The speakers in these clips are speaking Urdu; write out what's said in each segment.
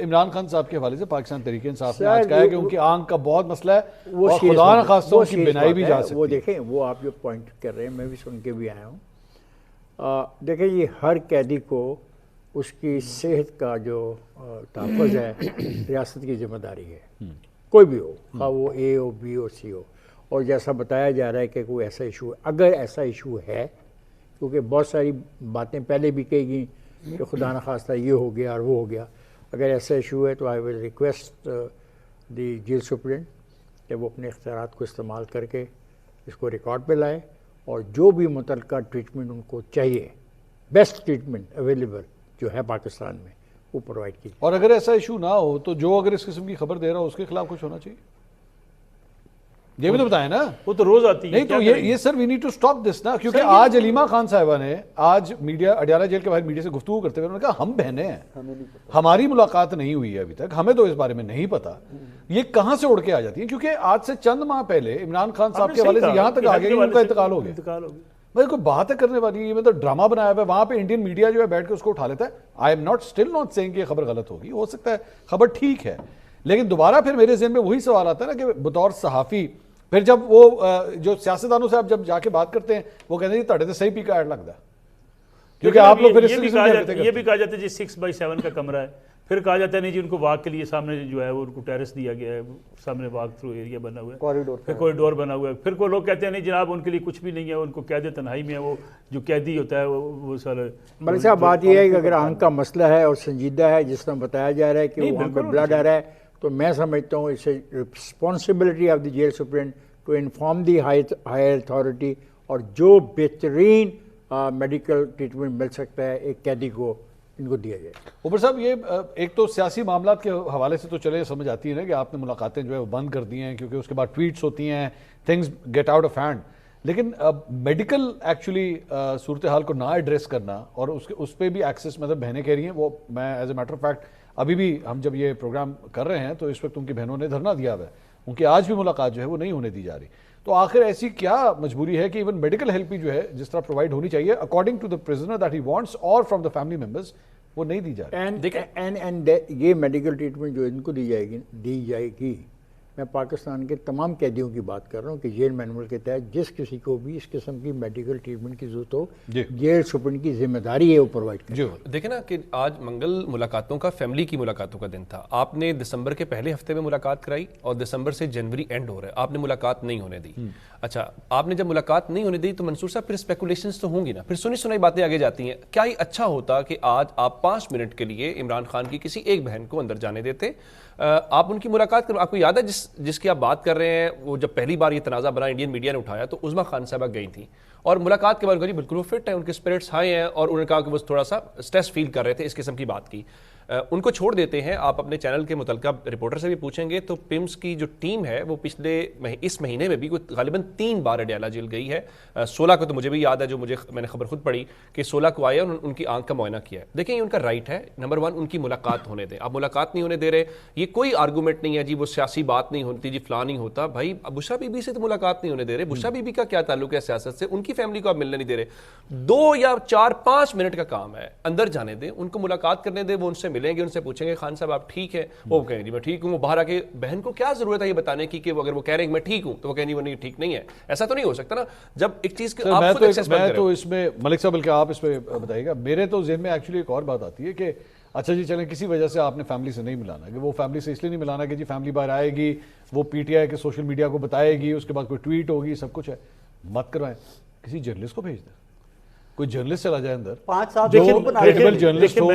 عمران خان صاحب کے حوالے سے پاکستان تحریک انصاف نے آج کہا ہے کہ ان کی آنکھ کا بہت مسئلہ ہے اور خدا نخواستہ ان کی بینائی بھی جا سکتی ہے. وہ دیکھیں وہ آپ جو پوائنٹ کر رہے ہیں میں بھی سن کے بھی آیا ہوں. دیکھیں یہ ہر قیدی کو اس کی صحت کا جو تحفظ ہے ریاست کی ذمہ داری ہے, کوئی بھی ہو, خواہ وہ اے ہو بی ہو سی ہو. اور جیسا بتایا جا رہا ہے کہ کوئی ایسا ایشو ہے, اگر ایسا ایشو ہے, کیونکہ بہت ساری باتیں پہلے بھی کہی گئیں کہ خدا نخواستہ یہ ہو گیا اور وہ ہو گیا, اگر ایسا ایشو ہے تو I will request the jail superintendent کہ وہ اپنے اختیارات کو استعمال کر کے اس کو ریکارڈ پہ لائے اور جو بھی متعلقہ ٹریٹمنٹ ان کو چاہیے, بیسٹ ٹریٹمنٹ اویلیبل جو ہے پاکستان میں, وہ پرووائڈ کی. اور اگر ایسا ایشو نہ ہو تو جو اگر اس قسم کی خبر دے رہا ہو اس کے خلاف کچھ ہونا چاہیے, یہ بھی تو بتائیں نا. وہ تو روز آتی ہے. نہیں تو یہ سر وی نیڈ ٹو سٹاپ دس نا, کیونکہ آج علیمہ خان صاحبہ نے آج میڈیا اڈیالہ جیل کے باہر میڈیا سے گفتگو کرتے ہوئے انہوں نے کہا ہم بہنیں ہیں, ہماری ملاقات نہیں ہوئی ہے ابھی تک, ہمیں تو اس بارے میں نہیں پتا یہ کہاں سے اڑ کے آ جاتی ہیں. کیونکہ آج سے چند ماہ پہلے عمران خان صاحب کے حوالے سے یہاں تک آ گیا کہ ان کا انتقال ہو گیا. بھائی کوئی بات ہے کرنے والی, یہ مطلب ڈرامہ بنایا ہوا ہے, وہاں پہ انڈین میڈیا جو ہے بیٹھ کے اس کو اٹھا لیتا ہے. I am not still not seeing کہ یہ خبر غلط ہوگی, ہو سکتا ہے خبر ٹھیک ہے, لیکن دوبارہ پھر میرے ذہن میں وہی سوال آتا ہے نا کہ بطور صحافی پھر جب وہ جو سیاستدانوں سے آپ جب جا کے بات کرتے ہیں وہ کہتے ہیں جی تاڑے تو صحیح پی کا ایڈ لگتا ہے, کیونکہ آپ لوگ پھر یہ بھی کہا جاتا ہے جی 6x7 کا کمرہ ہے, پھر کہا جاتا ہے نہیں جی ان کو واک کے لیے سامنے جو ہے وہ ان کو ٹیرس دیا گیا ہے, سامنے واک تھرو ایریا بنا ہوا ہے, پھر کوریڈور بنا ہوا ہے. پھر کوئی لوگ کہتے ہیں نہیں جناب ان کے لیے کچھ بھی نہیں ہے, ان کو قید تنہائی میں ہے, وہ جو قیدی ہوتا ہے وہ سر. ملک صاحب بات یہ ہے کہ اگر آنکھ کا مسئلہ ہے اور سنجیدہ ہے جس طرح بتایا جا رہا ہے کہ وہاں پہ بلڈ آ رہا ہے, تو میں سمجھتا ہوں it's a responsibility of the jail superintendent to inform the higher authority, اور جو بہترین میڈیکل ٹریٹمنٹ مل سکتا ہے ایک قیدی کو ان کو دیا جائے. اوپر صاحب یہ ایک تو سیاسی معاملات کے حوالے سے تو چلے سمجھ آتی ہے نا کہ آپ نے ملاقاتیں جو ہے وہ بند کر دی ہیں کیونکہ اس کے بعد ٹویٹس ہوتی ہیں, things get out of hand, لیکن میڈیکل ایکچولی صورتحال کو نہ ایڈریس کرنا اور اس پہ بھی ایکسیس, مطلب بہنیں کہہ رہی ہیں وہ, میں as a matter of fact ابھی بھی ہم جب یہ پروگرام کر رہے ہیں تو اس وقت ان کی بہنوں نے دھرنا دیا ہوا ہے, ان کی آج بھی ملاقات جو ہے وہ نہیں ہونے دی جا رہی. تو آخر ایسی کیا مجبوری ہے کہ ایون میڈیکل ہیلپ بھی جو ہے جس طرح پرووائڈ ہونی چاہیے according to the prisoner that he wants اور فرام دا فیملی ممبرز, وہ نہیں دی جا رہی. یہ میڈیکل ٹریٹمنٹ جو ان کو دی جائے گی, میں پاکستان کے تمام قیدیوں کی بات کر رہا ہوں کہ جیل مینول کے تحت جس کسی کو بھی اس قسم کی میڈیکل ٹریٹمنٹ کی ضرورت ہو, جیل سپرنٹ کی ذمہ داری ہے وہ پرووائڈ کریں. دیکھیں نا کہ آج منگل ملاقاتوں کا, فیملی کی ملاقاتوں کا دن تھا. آپ نے دسمبر کے پہلے ہفتے میں ملاقات کرائی اور دسمبر سے جنوری اینڈ ہو رہا ہے, آپ نے ملاقات نہیں ہونے دی. اچھا آپ نے جب ملاقات نہیں ہونے دی تو منصور صاحب پھر اسپیکولیشنز تو ہوں گی نا, پھر سنی سنائی باتیں آگے جاتی ہیں. کیا ہی اچھا ہوتا کہ آج آپ 5 منٹ کے لیے عمران خان کی کسی ایک بہن کو اندر جانے دیتے, آپ ان کی ملاقات کرو. آپ کو یاد ہے جس کی آپ بات کر رہے ہیں, وہ جب پہلی بار یہ تنازع بنا انڈین میڈیا نے اٹھایا تو عظمیٰ خان صاحبہ گئی تھیں اور ملاقات کے بعد کہا جی بالکل وہ فٹ ہیں, ان کے اسپرٹس ہائی ہیں, اور انہوں نے کہا کہ وہ تھوڑا سا اسٹریس فیل کر رہے تھے, اس قسم کی بات کی. ان کو چھوڑ دیتے ہیں. آپ اپنے چینل کے متعلقہ رپورٹر سے بھی پوچھیں گے تو پمس کی جو ٹیم ہے وہ پچھلے اس مہینے میں بھی غالباً 3 بار اڈیالہ جیل گئی ہے. 16 کو تو مجھے بھی یاد ہے, جو میں نے خبر خود پڑھی کہ 16 کو آئے اور ان کی آنکھ کا معائنہ کیا ہے. دیکھیں یہ ان کا رائٹ ہے, نمبر 1 ان کی ملاقات ہونے دیں. آپ ملاقات نہیں ہونے دے رہے, یہ کوئی آرگومنٹ نہیں ہے جی وہ سیاسی بات نہیں ہوتی, جی فلاں نہیں ہوتا. بھائی بشرا بی بی سے تو ملاقات نہیں ہونے دے رہے, بشرا بی بی کا کیا تعلق ہے سیاست سے, ان کی فیملی کو آپ ملنے نہیں دے رہے. 2 یا 4-5 منٹ کا کام ہے, اندر جانے دیں, ان کو ملاقات کرنے دیں, وہ ان سے ملیں گے, ان سے پوچھیں گے خان صاحب آپ ٹھیک ہیں, وہ کہیں گے جی میں ٹھیک ہوں. وہ باہر آ کے بہن کو کیا ضرورت ہے یہ بتانے کی کہ وہ اگر وہ کہہ رہے ہیں میں ٹھیک ہوں تو وہ کہیں گے وہ نہیں ٹھیک نہیں ہے. ایسا تو نہیں ہو سکتا نا جب ایک چیز کو آپ خود ایکسیس کریں. میں تو اس میں ملک صاحب بلکہ آپ اس پہ بتائیے گا, میرے تو ذہن میں ایکچولی ایک اور بات آتی ہے کہ اچھا جی چلیں کسی وجہ سے آپ نے فیملی سے نہیں ملانا, کہ وہ فیملی سے اس لیے نہیں ملانا کہ جی فیملی باہر آئے گی, وہ پی ٹی آئی کے سوشل میڈیا کو بتائے گی, اس کے بعد کوئی ٹویٹ ہوگی, سب کچھ ہے, مت کروائیں, کسی جرنلسٹ کو بھیج دیں, کوئی جرنلسٹ چلا جائے اندر, 5 سال جرنلسٹ ہو,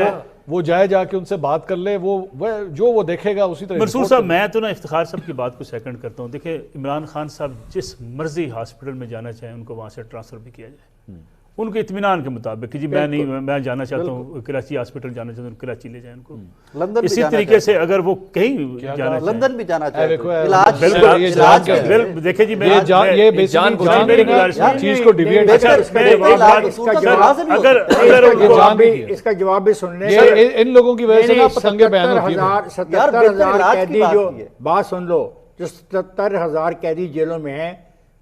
وہ جائے جا کے ان سے بات کر لے, وہ جو وہ دیکھے گا اسی طرح. منصور صاحب میں تو نا افتخار صاحب کی بات کو سیکنڈ کرتا ہوں. دیکھیں عمران خان صاحب جس مرضی ہاسپٹل میں جانا چاہیں ان کو وہاں سے ٹرانسفر بھی کیا جائے ان کے اطمینان کے مطابق کہ جی میں جانا چاہتا ہوں کراچی ہاسپٹل جانا چاہتا ہوں, کراچی لے جائیں ان کو. لندن اسی طریقے سے اگر وہ کہیں جانا لندن بھی جانا چاہتے ہیں, دیکھیں جی چیز کو ڈیویٹ, اس کا جواب بھی سن لیں. ان لوگوں کی وجہ سے پتنگیں بیان ہوتی ہیں. 77,000 قیدی, جو بات سن لو, جو 77,000 قیدی جیلوں میں ہیں,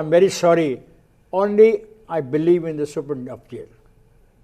I'm very sorry. Only I believe in the superintendent of jail.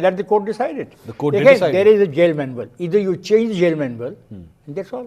Let the court decide it. The court did Again, decide there is a jail manual. Either you change the jail manual, and that's all.